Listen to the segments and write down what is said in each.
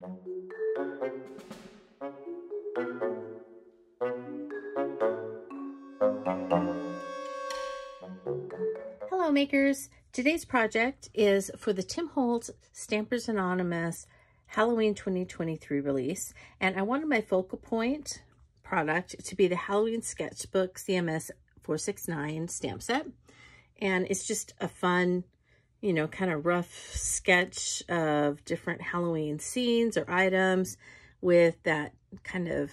Hello makers! Today's project is for the Tim Holtz Stampers Anonymous Halloween 2023 release, and I wanted my focal point product to be the Halloween Sketchbook CMS 469 stamp set. And it's just a fun, you know, kind of rough sketch of different Halloween scenes or items with that kind of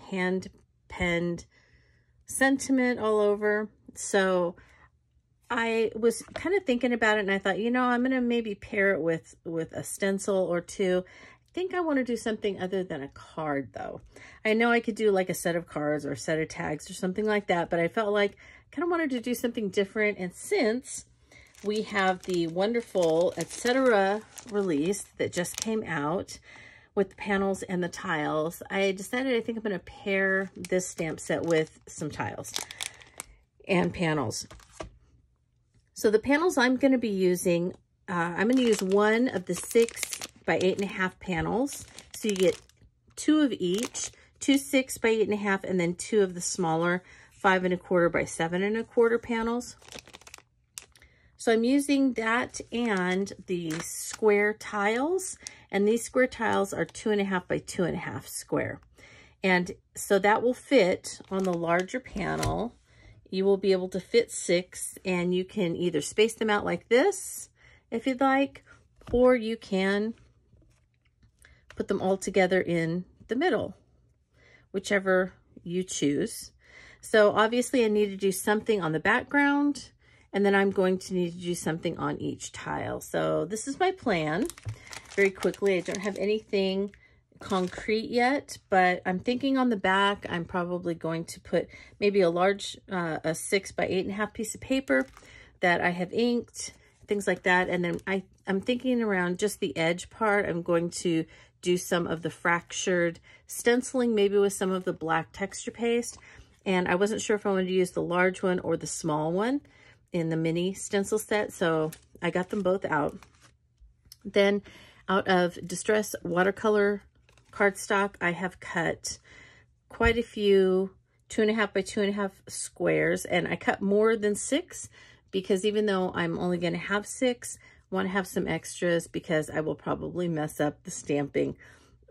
hand-penned sentiment all over. So I was kind of thinking about it, and I thought, you know, I'm going to maybe pair it with a stencil or two. I think I want to do something other than a card, though. I know I could do like a set of cards or a set of tags or something like that, but I felt like I kind of wanted to do something different. And since we have the wonderful Etc. release that just came out with the panels and the tiles, I decided I think I'm going to pair this stamp set with some tiles and panels. So the panels I'm going to be using, I'm going to use one of the 6 by 8.5 panels. So you get 2 of each, 2 6 by 8.5, and then 2 of the smaller 5 1/4 by 7 1/4 panels. So I'm using that and the square tiles, and these square tiles are 2.5 by 2.5 square. And so that will fit on the larger panel. You will be able to fit 6, and you can either space them out like this if you'd like, or you can put them all together in the middle, whichever you choose. So obviously I need to do something on the background, and then I'm going to need to do something on each tile. So this is my plan. Very quickly, I don't have anything concrete yet, but I'm thinking on the back I'm probably going to put maybe a large a 6 by 8.5 piece of paper that I have inked, things like that. And then I'm thinking around just the edge part, I'm going to do some of the fractured stenciling, maybe with some of the black texture paste. And I wasn't sure if I wanted to use the large one or the small one in the mini stencil set, so I got them both out. Then out of Distress watercolor cardstock, I have cut quite a few 2.5 by 2.5 squares, and I cut more than 6 because even though I'm only going to have 6, I want to have some extras because I will probably mess up the stamping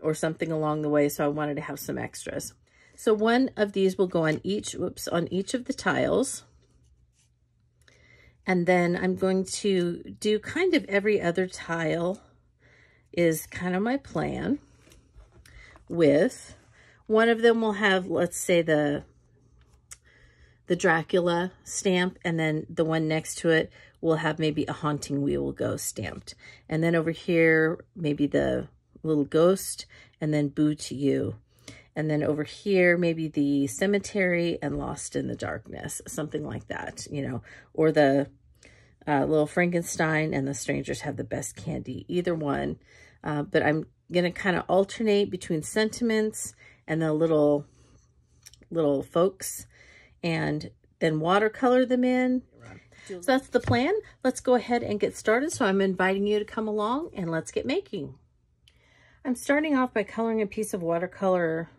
or something along the way, so I wanted to have some extras. So one of these will go on each, on each of the tiles. And then I'm going to do kind of every other tile is kind of my plan. With one of them will have, let's say, the Dracula stamp, and then the one next to it will have maybe a Haunting We Will Go stamped. And then over here, maybe the little ghost, and then Boo to You. And then over here, maybe the cemetery and Lost in the Darkness, something like that, you know, or the little Frankenstein and the Strangers Have the Best Candy, either one. But I'm going to kind of alternate between sentiments and the little folks, and then watercolor them in. So that's the plan. Let's go ahead and get started. So I'm inviting you to come along and let's get making. I'm starting off by coloring a piece of watercolor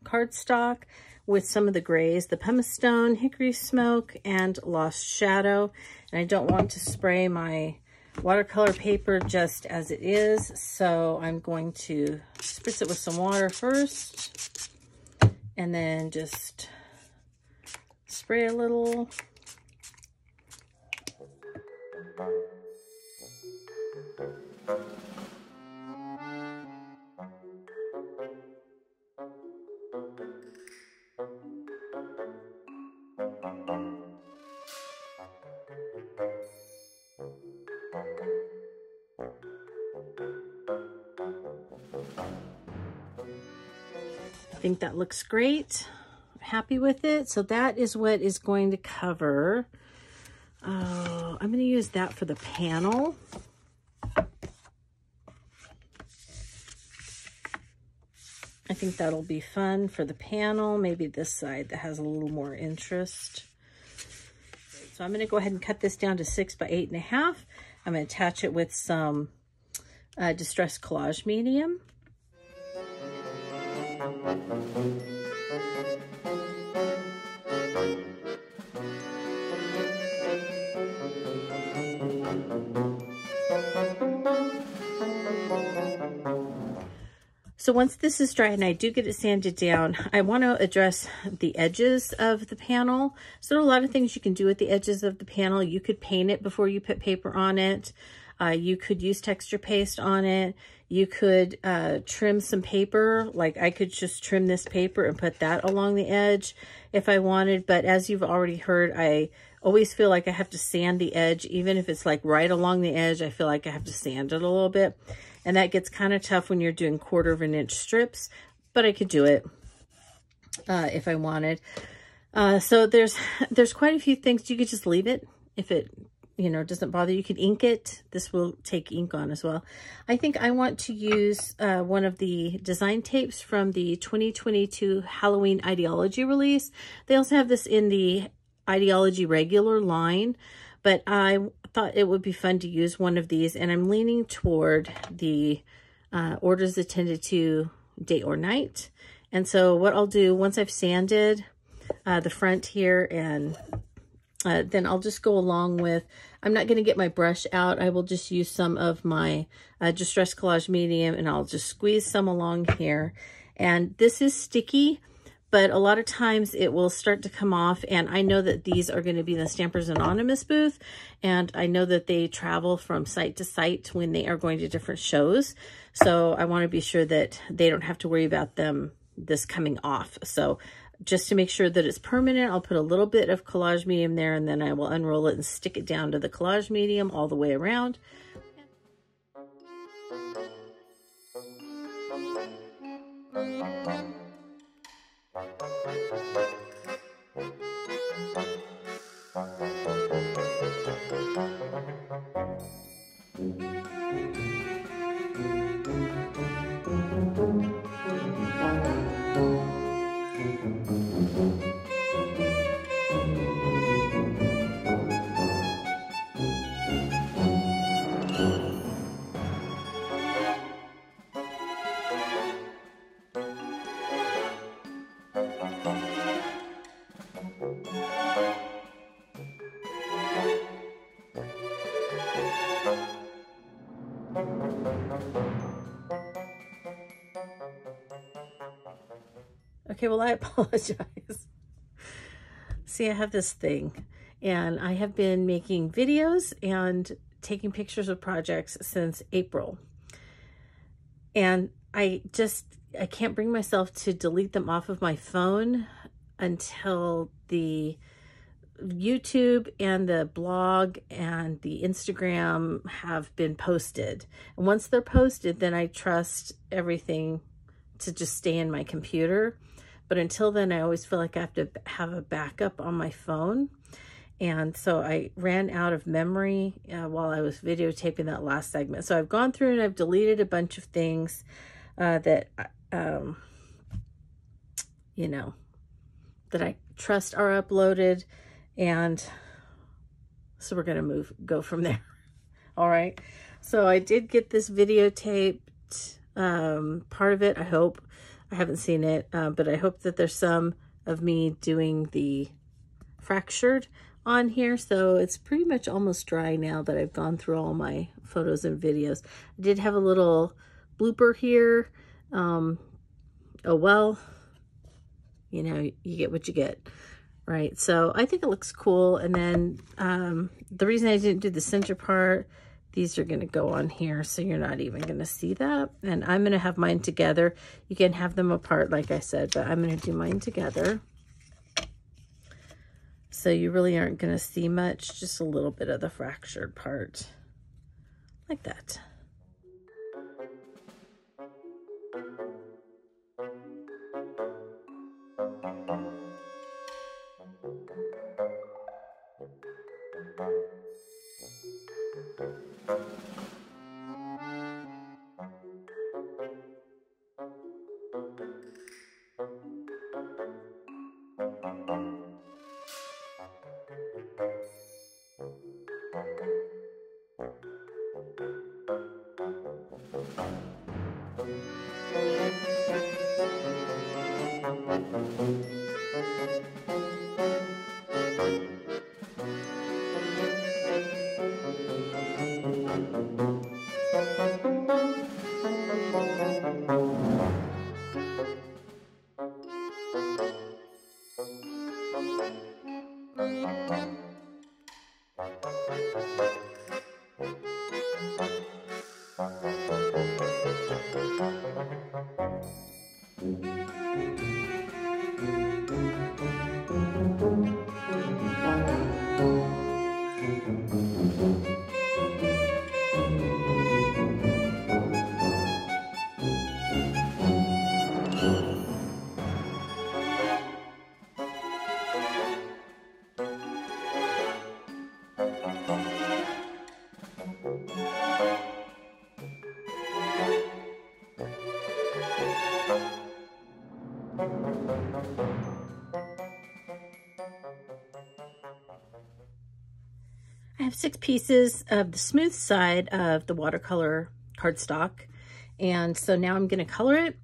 cardstock with some of the grays, the Pumice Stone, Hickory Smoke, and Lost Shadow. And I don't want to spray my watercolor paper just as it is, so I'm going to spritz it with some water first, and then just spray a little. I think that looks great. I'm happy with it. So that is what is going to cover. I'm going to use that for the panel. I think that'll be fun for the panel. Maybe this side that has a little more interest. So I'm going to go ahead and cut this down to 6 by 8.5. I'm going to attach it with some Distress Collage Medium. So once this is dry and I do get it sanded down, I want to address the edges of the panel. So there are a lot of things you can do with the edges of the panel. You could paint it before you put paper on it. You could use texture paste on it. You could trim some paper. Like I could just trim this paper and put that along the edge if I wanted. But as you've already heard, I always feel like I have to sand the edge. Even if it's like right along the edge, I feel like I have to sand it a little bit. And that gets kind of tough when you're doing 1/4 inch strips, but I could do it if I wanted. So there's quite a few things. You could just leave it if it, you know, doesn't bother. You could ink it. This will take ink on as well. I think I want to use one of the design tapes from the 2022 Halloween Ideology release. They also have this in the Ideology regular line, but I thought it would be fun to use one of these, and I'm leaning toward the Orders Attended to Day or Night. And so what I'll do, once I've sanded the front here, and then I'll just go along with, I'm not going to get my brush out. I will just use some of my Distress Collage Medium, and I'll just squeeze some along here. And this is sticky, but a lot of times it will start to come off, and I know that these are going to be the Stampers Anonymous booth, and I know that they travel from site to site when they are going to different shows, so I want to be sure that they don't have to worry about this coming off. So just to make sure that it's permanent, I'll put a little bit of Collage Medium there, and then I will unroll it and stick it down to the Collage Medium all the way around. Okay, well, I apologize. See, I have this thing, and I have been making videos and taking pictures of projects since April. And I can't bring myself to delete them off of my phone until the YouTube and the blog and the Instagram have been posted. And once they're posted, then I trust everything to just stay in my computer. But until then, I always feel like I have to have a backup on my phone. And so I ran out of memory while I was videotaping that last segment. So I've gone through and I've deleted a bunch of things that, you know, that I trust are uploaded. And so we're going to go from there. All right. So I did get this videotaped, part of it, I hope. I haven't seen it, but I hope that there's some of me doing the fractured on here. So it's pretty much almost dry now that I've gone through all my photos and videos. I did have a little blooper here. Oh, well, you know, you get what you get, right? So I think it looks cool. And then the reason I didn't do the center part, these are going to go on here, so you're not even going to see that. And I'm going to have mine together. You can have them apart, like I said, but I'm going to do mine together. So you really aren't going to see much, just a little bit of the fractured part, like that. have 6 pieces of the smooth side of the watercolor cardstock. And so now I'm going to color it,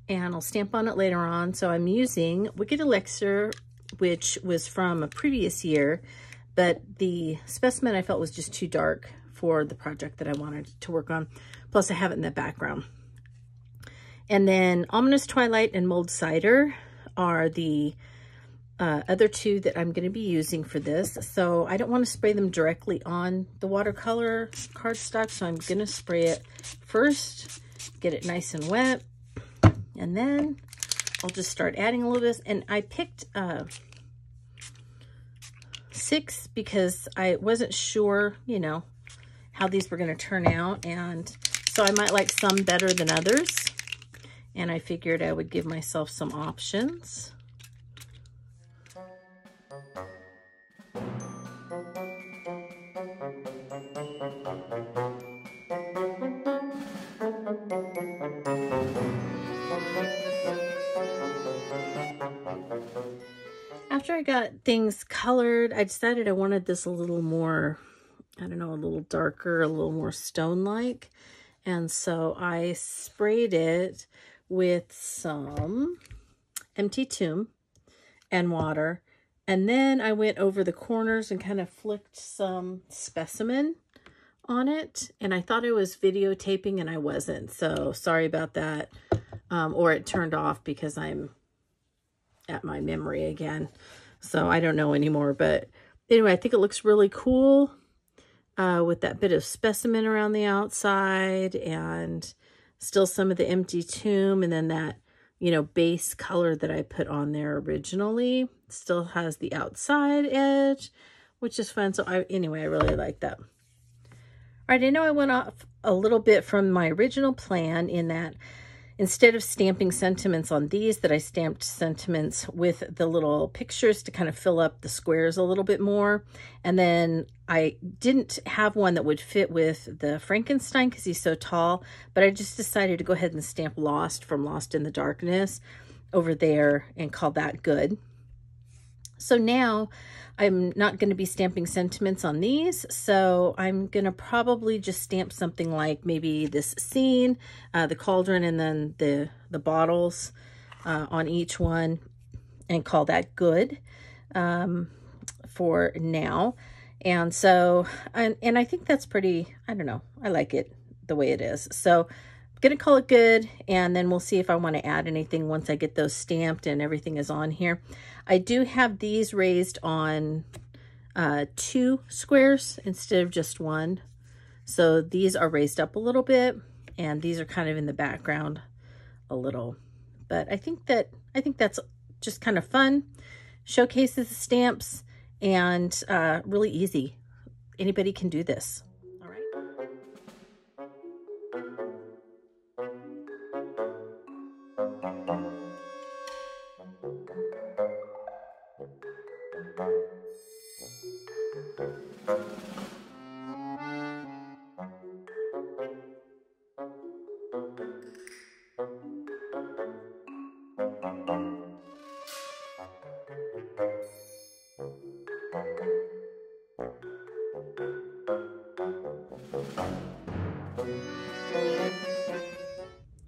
and I'll stamp on it later on. So I'm using Wicked Elixir, which was from a previous year, but the specimen I felt was just too dark for the project that I wanted to work on. Plus I have it in the background. And then Ominous Twilight and Mulled Cider are the other 2 that I'm going to be using for this. So I don't want to spray them directly on the watercolor cardstock, so I'm going to spray it first, get it nice and wet, and then I'll just start adding a little bit. And I picked 6 because I wasn't sure, you know, how these were going to turn out, and so I might like some better than others, and I figured I would give myself some options. After I got things colored, I decided I wanted this a little more, I don't know, a little darker, a little more stone-like. And so I sprayed it with some Empty Tomb and water. And then I went over the corners and kind of flicked some Specimen on it. And I thought I was videotaping and I wasn't. So sorry about that. Or it turned off because I'm at my memory again. So I don't know anymore. But anyway, I think it looks really cool. With that bit of Specimen around the outside and still some of the Empty Tomb, and then that, you know, base color that I put on there originally still has the outside edge, which is fun. So anyway, I really like that. All right, I know I went off a little bit from my original plan in that instead of stamping sentiments on these, that I stamped sentiments with the little pictures to kind of fill up the squares a little bit more. And then I didn't have one that would fit with the Frankenstein because he's so tall, but I just decided to go ahead and stamp Lost from Lost in the Darkness over there and call that good. So now I'm not going to be stamping sentiments on these, so I'm going to probably just stamp something like maybe this scene, the cauldron, and then the bottles on each one, and call that good for now. And so, and I think that's pretty, I don't know, I like it the way it is. So I'm going to call it good, and then we'll see if I want to add anything once I get those stamped and everything is on here. I do have these raised on 2 squares instead of just 1. So these are raised up a little bit, and these are kind of in the background a little. But I think that's just kind of fun, showcases the stamps, and really easy. Anybody can do this. All right.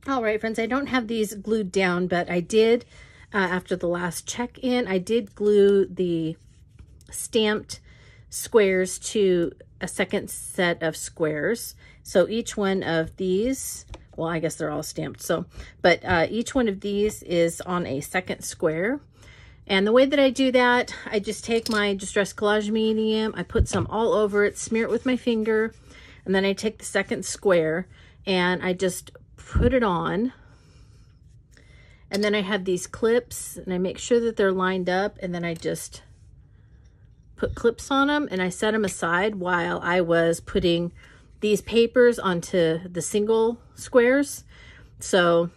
All right, friends, I don't have these glued down, but I did, after the last check-in, I did glue the stamped squares to a second set of squares. So each one of these, well, I guess they're all stamped. So, but each one of these is on a second square. And the way that I do that, I just take my Distress Collage Medium, I put some all over it, smear it with my finger, and then I take the second square and I just put it on. And then I have these clips and I make sure that they're lined up, and then I just put clips on them and I set them aside while I was putting these papers onto the single squares. So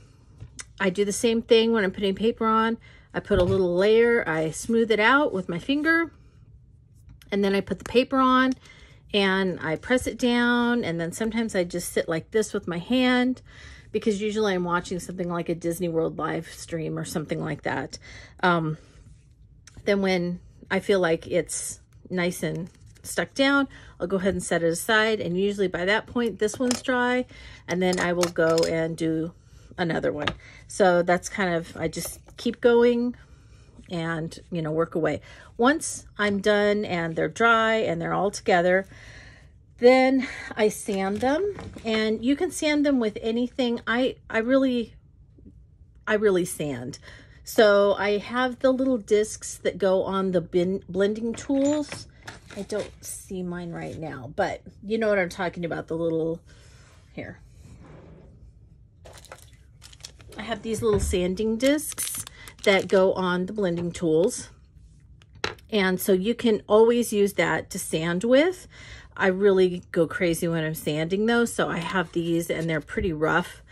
I do the same thing when I'm putting paper on. I put a little layer, I smooth it out with my finger, and then I put the paper on and I press it down, and then sometimes I just sit like this with my hand, because usually I'm watching something like a Disney World live stream or something like that. Then when I feel like it's nice and stuck down, I'll go ahead and set it aside. And usually by that point, this one's dry. And then I will go and do another one. So that's kind of, I just keep going and, you know, work away. Once I'm done and they're dry and they're all together, then I sand them. And you can sand them with anything. I really sand. So I have the little discs that go on the blending tools. I don't see mine right now, but you know what I'm talking about, the little, here. I have these little sanding discs that go on the blending tools. And so you can always use that to sand with. I really go crazy when I'm sanding those. So I have these and they're pretty rough.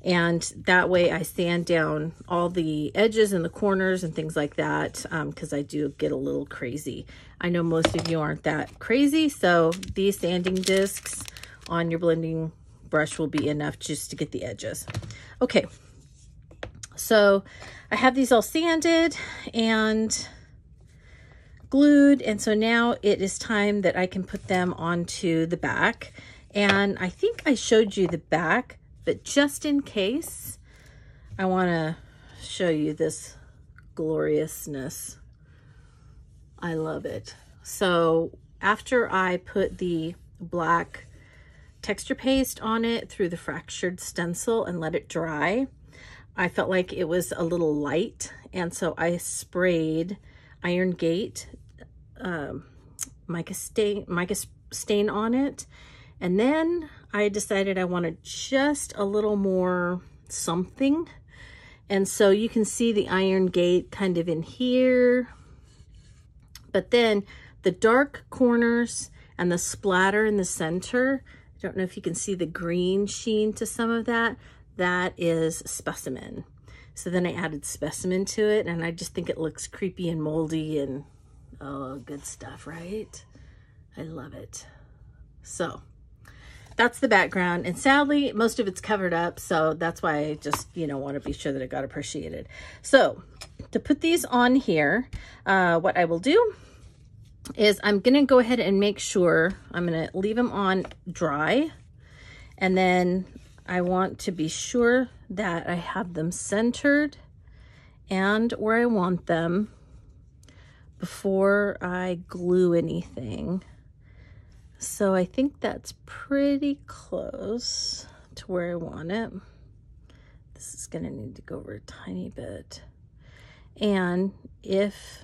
And that way I sand down all the edges and the corners and things like that, because I do get a little crazy. I know most of you aren't that crazy, so these sanding discs on your blending brush will be enough just to get the edges. Okay, so I have these all sanded and glued, and so now it is time that I can put them onto the back. And I think I showed you the back, but just in case, I want to show you this gloriousness. I love it. So after I put the black texture paste on it through the fractured stencil and let it dry, I felt like it was a little light. And so I sprayed Iron Gate mica stain on it. And then I decided I wanted just a little more something. And so you can see the Iron Gate kind of in here. But then the dark corners and the splatter in the center, I don't know if you can see the green sheen to some of that. That is Specimen. So then I added Specimen to it, and I just think it looks creepy and moldy and, oh, good stuff, right? I love it. So that's the background, and sadly most of it's covered up, so that's why I just, you know, want to be sure that it got appreciated. So to put these on here, what I will do is I'm gonna go ahead and make sure I'm gonna leave them on dry, and then I want to be sure that I have them centered and where I want them before I glue anything. So I think that's pretty close to where I want it. This is gonna need to go over a tiny bit. And if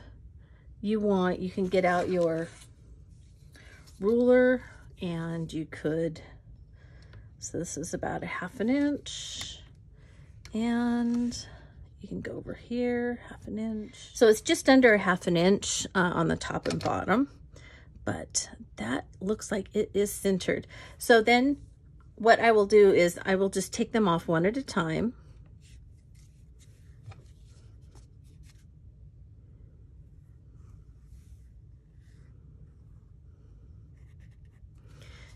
you want, you can get out your ruler and you could, so this is about 1/2 inch, and you can go over here 1/2 inch. So it's just under 1/2 inch on the top and bottom. But that looks like it is centered. So then what I will do is I will just take them off one at a time.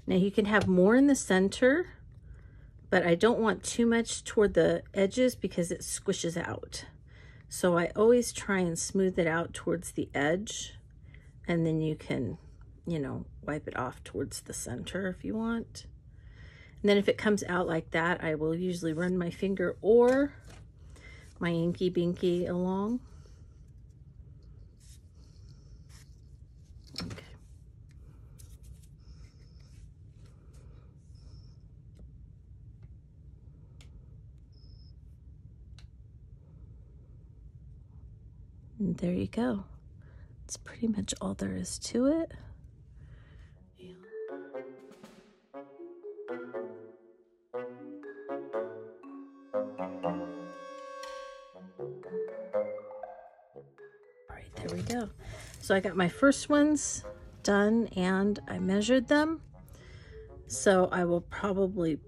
Now you can have more in the center, but I don't want too much toward the edges because it squishes out. So I always try and smooth it out towards the edge, and then you can, you know, wipe it off towards the center if you want. And then if it comes out like that, I will usually run my finger or my inky binky along. Okay. And there you go. That's pretty much all there is to it. Alright, there we go. So I got my first ones done and I measured them. So I will probably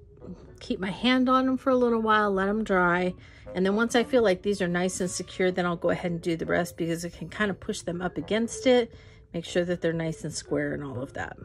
keep my hand on them for a little while, let them dry. And then once I feel like these are nice and secure, then I'll go ahead and do the rest because I can kind of push them up against it, make sure that they're nice and square and all of that.